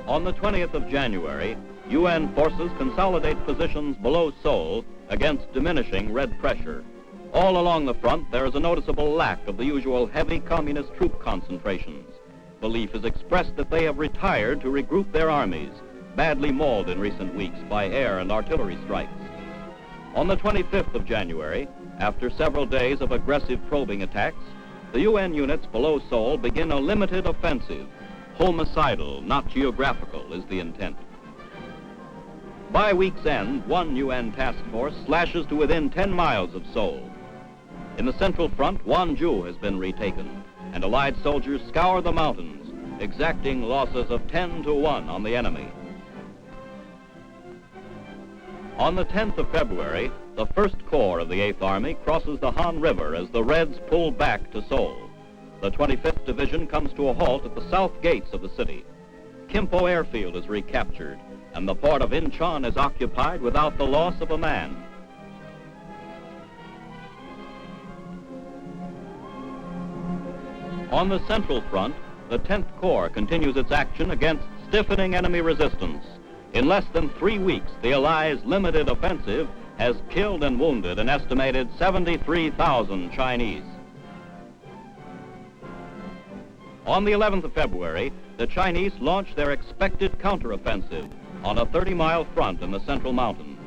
On the 20th of January, UN forces consolidate positions below Seoul against diminishing Red pressure. All along the front, there is a noticeable lack of the usual heavy communist troop concentrations. Belief is expressed that they have retired to regroup their armies, badly mauled in recent weeks by air and artillery strikes. On the 25th of January, after several days of aggressive probing attacks, the UN units below Seoul begin a limited offensive. Homicidal, not geographical, is the intent. By week's end, one UN task force slashes to within 10 miles of Seoul. In the central front, Wonju has been retaken, and Allied soldiers scour the mountains, exacting losses of 10-1 on the enemy. On the 10th of February, the 1st Corps of the 8th Army crosses the Han River as the Reds pull back to Seoul. The 25th Division comes to a halt at the south gates of the city. Kimpo Airfield is recaptured, and the port of Incheon is occupied without the loss of a man. On the central front, the 10th Corps continues its action against stiffening enemy resistance. In less than 3 weeks, the Allies' limited offensive has killed and wounded an estimated 73,000 Chinese. On the 11th of February, the Chinese launch their expected counteroffensive on a 30-mile front in the central mountains.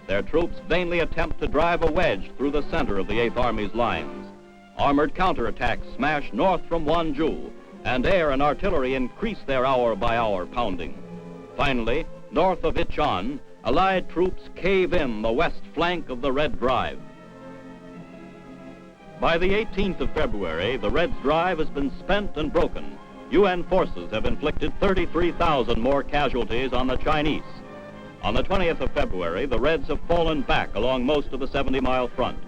Their troops vainly attempt to drive a wedge through the center of the 8th Army's lines. Armored counterattacks smash north from Wonju, and air and artillery increase their hour-by-hour pounding. Finally, north of Incheon, Allied troops cave in the west flank of the Red Drive. By the 18th of February, the Reds' drive has been spent and broken. UN forces have inflicted 33,000 more casualties on the Chinese. On the 20th of February, the Reds have fallen back along most of the 70-mile front.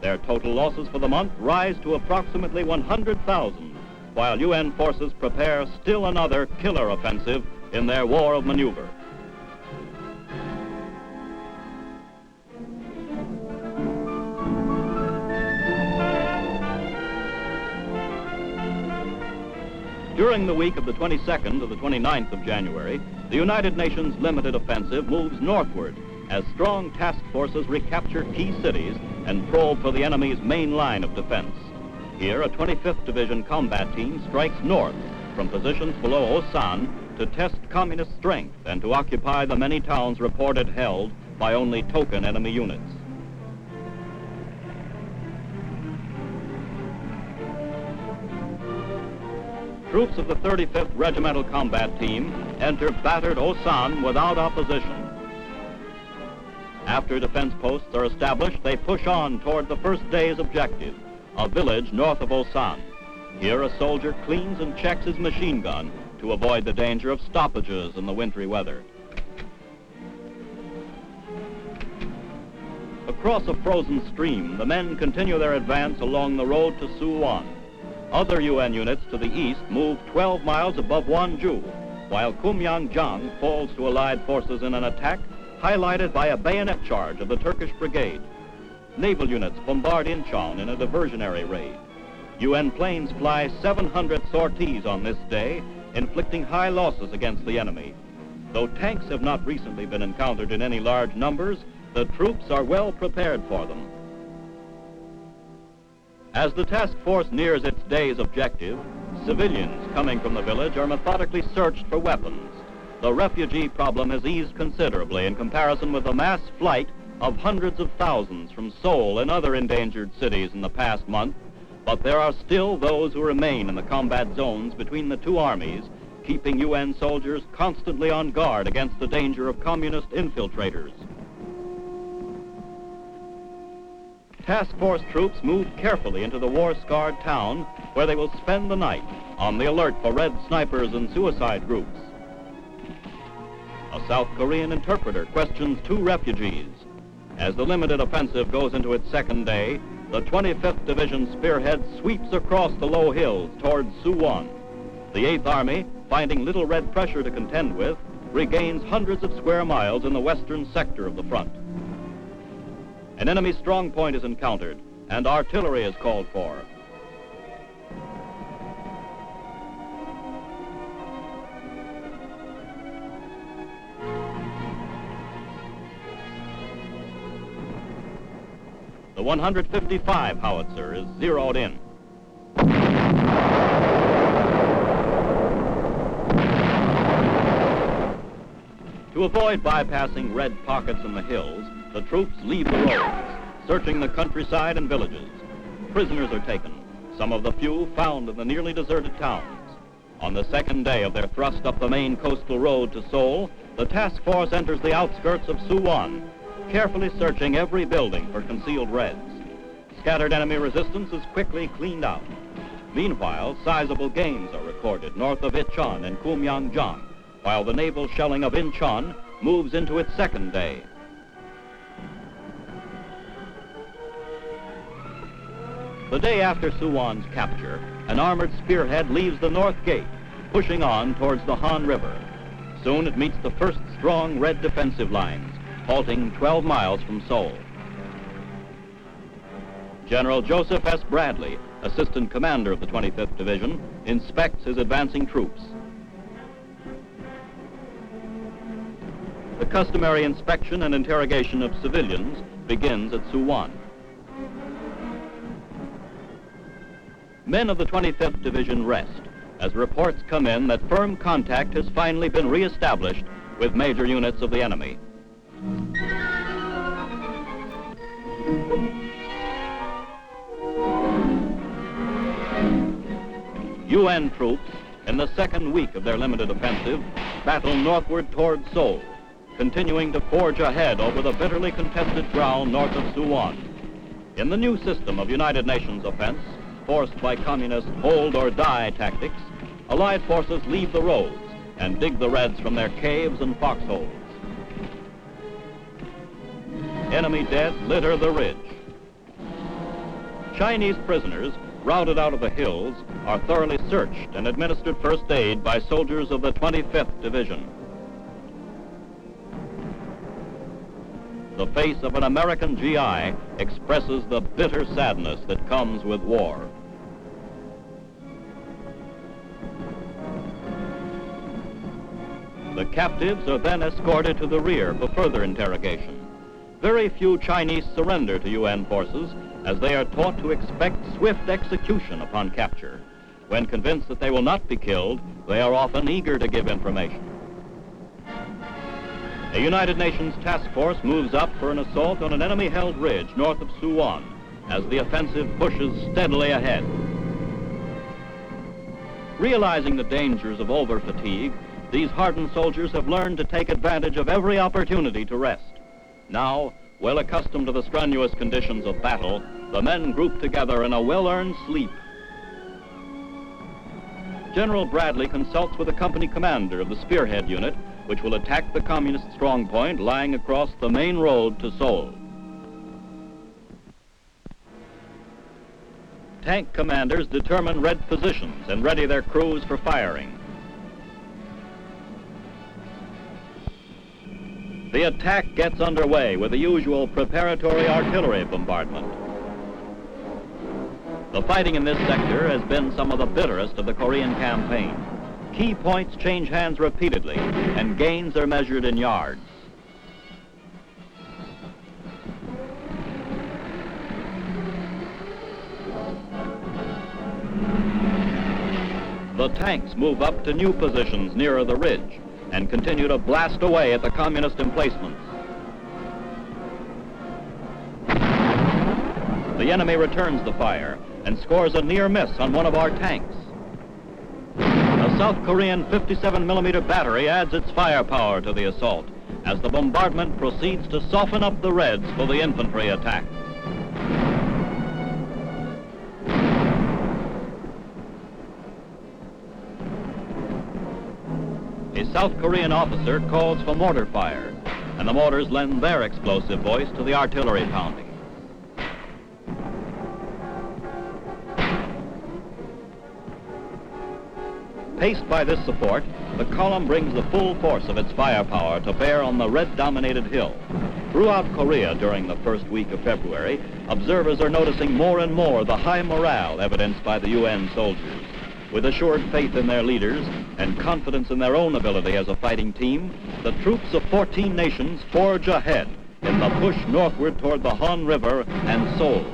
Their total losses for the month rise to approximately 100,000, while UN forces prepare still another killer offensive in their war of maneuver. During the week of the 22nd to the 29th of January, the United Nations limited offensive moves northward as strong task forces recapture key cities and probe for the enemy's main line of defense. Here, a 25th Division combat team strikes north from positions below Osan to test communist strength and to occupy the many towns reported held by only token enemy units. Troops of the 35th Regimental Combat Team enter battered Osan without opposition. After defense posts are established, they push on toward the first day's objective, a village north of Osan. Here, a soldier cleans and checks his machine gun to avoid the danger of stoppages in the wintry weather. Across a frozen stream, the men continue their advance along the road to Suwon. Other UN units to the east move 12 miles above Wonju, while Kumyang-jang falls to Allied forces in an attack highlighted by a bayonet charge of the Turkish brigade. Naval units bombard Incheon in a diversionary raid. UN planes fly 700 sorties on this day, inflicting high losses against the enemy. Though tanks have not recently been encountered in any large numbers, the troops are well prepared for them. As the task force nears its day's objective, civilians coming from the village are methodically searched for weapons. The refugee problem has eased considerably in comparison with the mass flight of hundreds of thousands from Seoul and other endangered cities in the past month, but there are still those who remain in the combat zones between the two armies, keeping UN soldiers constantly on guard against the danger of communist infiltrators. Task force troops move carefully into the war-scarred town, where they will spend the night on the alert for Red snipers and suicide groups. A South Korean interpreter questions two refugees. As the limited offensive goes into its second day, the 25th Division spearhead sweeps across the low hills towards Suwon. The 8th Army, finding little Red pressure to contend with, regains hundreds of square miles in the western sector of the front. An enemy strong point is encountered, and artillery is called for. The 155 Howitzer is zeroed in. To avoid bypassing red pockets in the hills, the troops leave the roads, searching the countryside and villages. Prisoners are taken, some of the few found in the nearly deserted towns. On the second day of their thrust up the main coastal road to Seoul, the task force enters the outskirts of Suwon, carefully searching every building for concealed Reds. Scattered enemy resistance is quickly cleaned out. Meanwhile, sizable gains are recorded north of Incheon and Kumyangjeong, while the naval shelling of Incheon moves into its second day. The day after Suwon's capture, an armored spearhead leaves the north gate, pushing on towards the Han River. Soon it meets the first strong Red defensive lines, halting 12 miles from Seoul. General Joseph S. Bradley, assistant commander of the 25th Division, inspects his advancing troops. The customary inspection and interrogation of civilians begins at Suwon. Men of the 25th Division rest as reports come in that firm contact has finally been re-established with major units of the enemy. UN troops, in the second week of their limited offensive, battle northward toward Seoul, continuing to forge ahead over the bitterly contested ground north of Suwon. In the new system of United Nations offense, forced by communist hold or die tactics, Allied forces leave the roads and dig the Reds from their caves and foxholes. Enemy dead litter the ridge. Chinese prisoners, routed out of the hills, are thoroughly searched and administered first aid by soldiers of the 25th Division. The face of an American GI expresses the bitter sadness that comes with war. The captives are then escorted to the rear for further interrogation. Very few Chinese surrender to UN forces, as they are taught to expect swift execution upon capture. When convinced that they will not be killed, they are often eager to give information. A United Nations task force moves up for an assault on an enemy-held ridge north of Suwon as the offensive pushes steadily ahead. Realizing the dangers of over-fatigue, these hardened soldiers have learned to take advantage of every opportunity to rest. Now, well accustomed to the strenuous conditions of battle, the men group together in a well-earned sleep. General Bradley consults with the company commander of the Spearhead Unit, which will attack the communist strongpoint lying across the main road to Seoul. Tank commanders determine Red positions and ready their crews for firing. The attack gets underway with the usual preparatory artillery bombardment. The fighting in this sector has been some of the bitterest of the Korean campaign. Key points change hands repeatedly, and gains are measured in yards. The tanks move up to new positions nearer the ridge and continue to blast away at the communist emplacements. The enemy returns the fire and scores a near miss on one of our tanks. A South Korean 57mm battery adds its firepower to the assault as the bombardment proceeds to soften up the Reds for the infantry attack. A South Korean officer calls for mortar fire, and the mortars lend their explosive voice to the artillery pounding. Paced by this support, the column brings the full force of its firepower to bear on the Red-dominated hill. Throughout Korea during the first week of February, observers are noticing more and more the high morale evidenced by the UN soldiers. With assured faith in their leaders and confidence in their own ability as a fighting team, the troops of 14 nations forge ahead in the push northward toward the Han River and Seoul.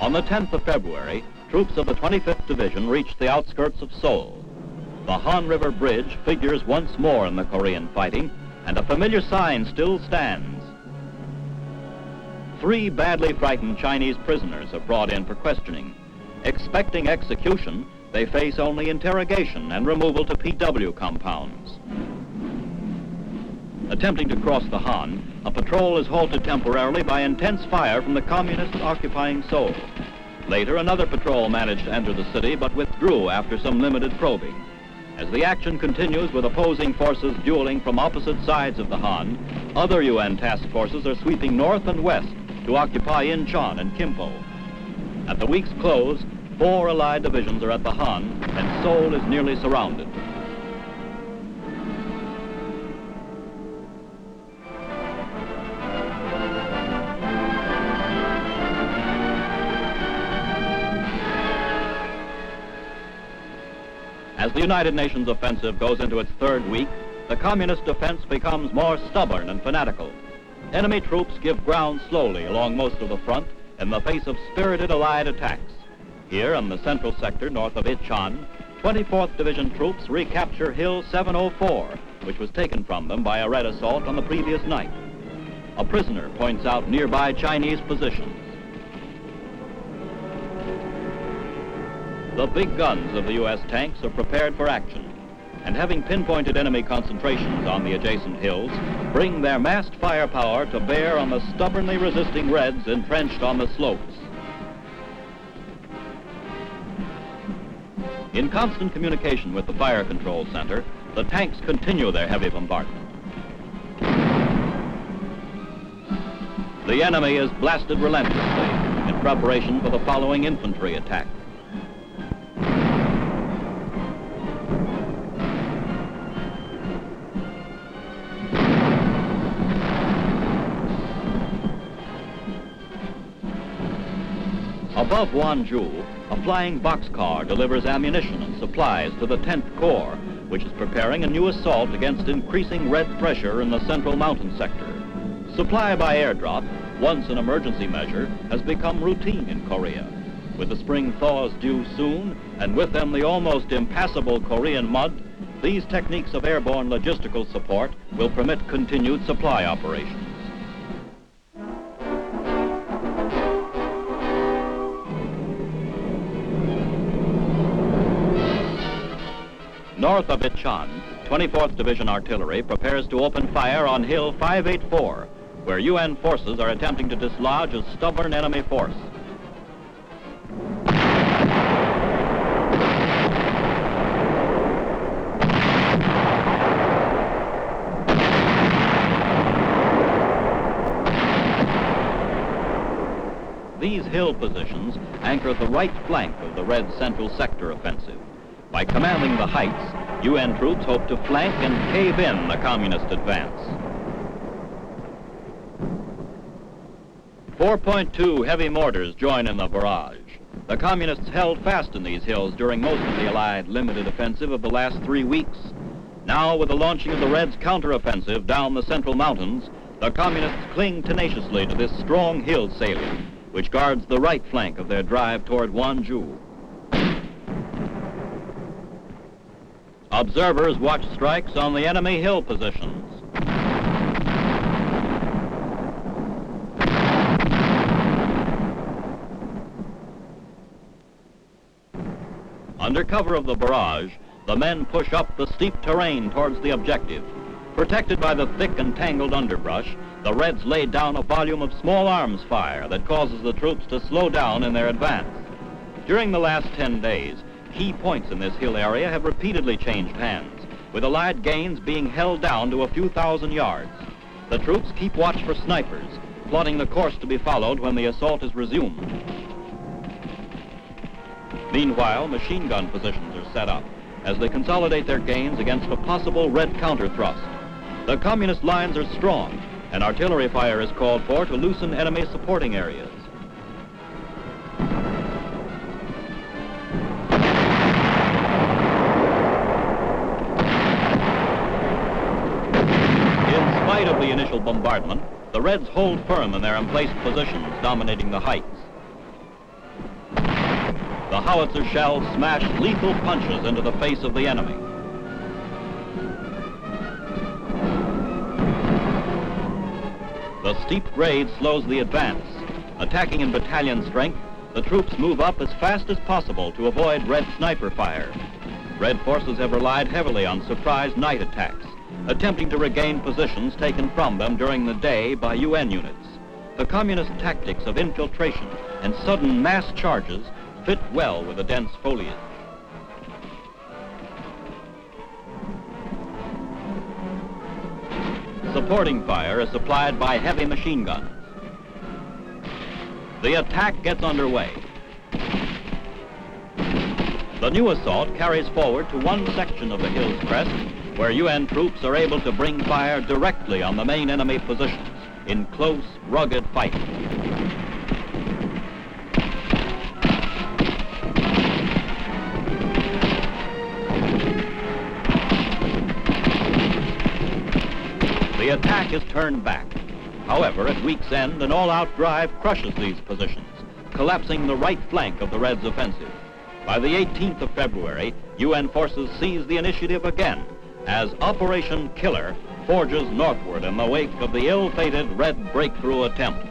On the 10th of February, troops of the 25th Division reached the outskirts of Seoul. The Han River Bridge figures once more in the Korean fighting, and a familiar sign still stands. 3 badly frightened Chinese prisoners are brought in for questioning. Expecting execution, they face only interrogation and removal to PW compounds. Attempting to cross the Han, a patrol is halted temporarily by intense fire from the communists occupying Seoul. Later, another patrol managed to enter the city but withdrew after some limited probing. As the action continues with opposing forces dueling from opposite sides of the Han, other UN task forces are sweeping north and west to occupy Incheon and Kimpo. At the week's close, 4 Allied divisions are at the Han, and Seoul is nearly surrounded. As the United Nations offensive goes into its 3rd week, the communist defense becomes more stubborn and fanatical. Enemy troops give ground slowly along most of the front in the face of spirited Allied attacks. Here in the central sector north of Incheon, 24th Division troops recapture Hill 704, which was taken from them by a Red assault on the previous night. A prisoner points out nearby Chinese positions. The big guns of the U.S. tanks are prepared for action, and having pinpointed enemy concentrations on the adjacent hills, bring their massed firepower to bear on the stubbornly resisting Reds entrenched on the slopes. In constant communication with the fire control center, the tanks continue their heavy bombardment. The enemy is blasted relentlessly in preparation for the following infantry attack. Above Wonju, a flying boxcar delivers ammunition and supplies to the 10th Corps, which is preparing a new assault against increasing Red pressure in the central mountain sector. Supply by airdrop, once an emergency measure, has become routine in Korea. With the spring thaws due soon, and with them the almost impassable Korean mud, these techniques of airborne logistical support will permit continued supply operations. North of Incheon, 24th Division Artillery prepares to open fire on Hill 584, where UN forces are attempting to dislodge a stubborn enemy force. These hill positions anchor the right flank of the Red Central Sector offensive. By commanding the heights, UN troops hope to flank and cave in the communist advance. 4.2 heavy mortars join in the barrage. The communists held fast in these hills during most of the Allied limited offensive of the last 3 weeks. Now, with the launching of the Reds' counteroffensive down the central mountains, the communists cling tenaciously to this strong hill salient, which guards the right flank of their drive toward Wonju. Observers watch strikes on the enemy hill positions. Under cover of the barrage, the men push up the steep terrain towards the objective. Protected by the thick and tangled underbrush, the Reds laid down a volume of small arms fire that causes the troops to slow down in their advance. During the last 10 days, key points in this hill area have repeatedly changed hands, with Allied gains being held down to a few thousand yards. The troops keep watch for snipers, plotting the course to be followed when the assault is resumed. Meanwhile, machine gun positions are set up as they consolidate their gains against a possible Red counter-thrust. The communist lines are strong, and artillery fire is called for to loosen enemy supporting areas. spite of the initial bombardment, the Reds hold firm in their emplaced positions, dominating the heights. The howitzer shells smash lethal punches into the face of the enemy. The steep grade slows the advance. Attacking in battalion strength, the troops move up as fast as possible to avoid Red sniper fire. Red forces have relied heavily on surprise night attacks, attempting to regain positions taken from them during the day by UN units. The communist tactics of infiltration and sudden mass charges fit well with the dense foliage. Supporting fire is supplied by heavy machine guns. The attack gets underway. The new assault carries forward to one section of the hill's crest, where UN troops are able to bring fire directly on the main enemy positions in close, rugged fighting. The attack is turned back. However, at week's end, an all-out drive crushes these positions, collapsing the right flank of the Reds' offensive. By the 18th of February, UN forces seize the initiative again as Operation Killer forges northward in the wake of the ill-fated Red breakthrough attempt.